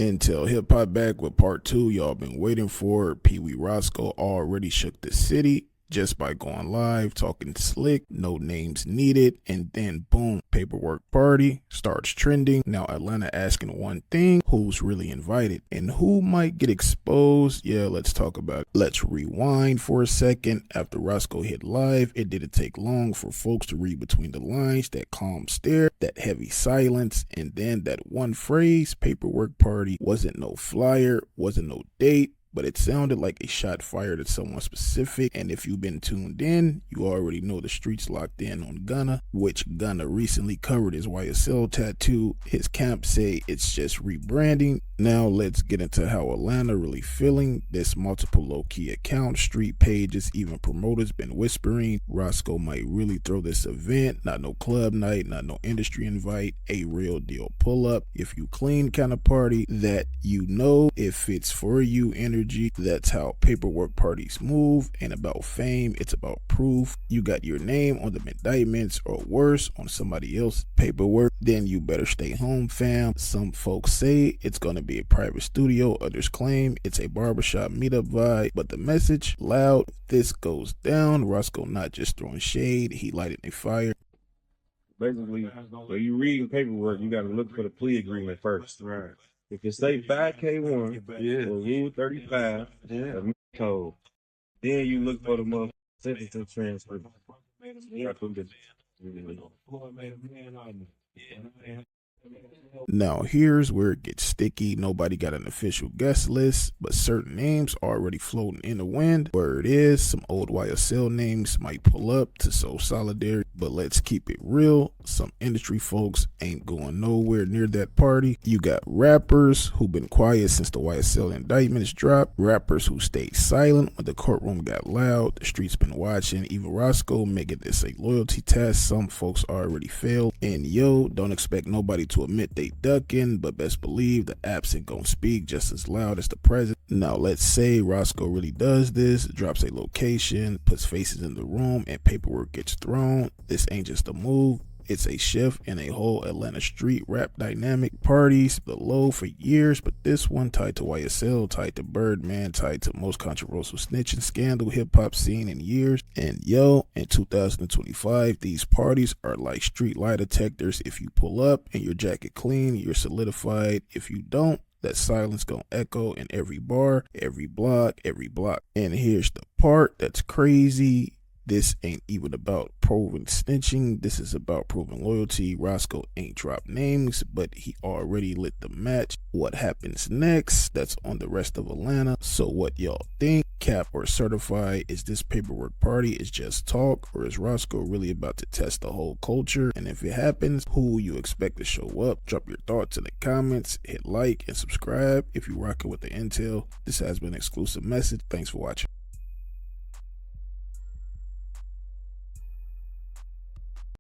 IntelHipHop back with part 2. Y'all been waiting for it. PeeWee Roscoe already shook the city just by going live, talking slick, no names needed, and then boom, paperwork party starts trending. Now Atlanta asking one thing: who's really invited and who might get exposed? Yeah, let's talk about it. Let's rewind for a second. After Roscoe hit live, it didn't take long for folks to read between the lines, that calm stare, that heavy silence, and then that one phrase: paperwork party. Wasn't no flyer, wasn't no date, but it sounded like a shot fired at someone specific. And if you've been tuned in, you already know the streets locked in on Gunna, which Gunna recently covered his YSL tattoo. His camp say it's just rebranding. Now let's get into how Atlanta really feeling. This multiple low-key accounts, street pages, even promoters been whispering Roscoe might really throw this event. Not no club night, not no industry invite, a real deal pull-up. If you clean kind of party that you know if it's for you energy. That's how paperwork parties move. Ain't about fame, it's about proof. You got your name on the indictments or worse on somebody else's paperwork, then you better stay home, fam. Some folks say it's gonna be a private studio, others claim it's a barbershop meetup vibe, but the message loud: if this goes down, Roscoe not just throwing shade, he lighted a fire. Basically, when you read paperwork, you got to look for the plea agreement first. Right. If it say 5K1 or Rule 35, that's code. Then you look for the motherfucking sentencing transfer. Now here's where it gets sticky. Nobody got an official guest list, but certain names already floating in the wind. Where it is, some old YSL names might pull up to show solidarity, but let's keep it real. Some industry folks ain't going nowhere near that party. You got rappers who been quiet since the YSL indictments dropped, rappers who stayed silent when the courtroom got loud. The streets been watching. Even Roscoe making this a loyalty test. Some folks already failed, and yo, don't expect nobody to admit they ducking, but best believe the absent gon' speak just as loud as the present. Now let's say Roscoe really does this, drops a location, puts faces in the room, and paperwork gets thrown. This ain't just a move, it's a shift in a whole Atlanta street rap dynamic. Parties the low for years, but this one tied to YSL, tied to Birdman, tied to most controversial snitching scandal hip-hop scene in years. And yo, in 2025, these parties are like street lie detectors. If you pull up and your jacket clean, you're solidified. If you don't, that silence gonna echo in every bar, every block, every block. And here's the part that's crazy: this ain't even about proving snitching. This is about proving loyalty. Roscoe ain't dropped names, but he already lit the match. What happens next? That's on the rest of Atlanta. So what y'all think? Cap or certify? Is this paperwork party is just talk, or is Roscoe really about to test the whole culture? And if it happens, who you expect to show up? Drop your thoughts in the comments. Hit like and subscribe if you rocking with the intel. This has been an exclusive message. Thanks for watching.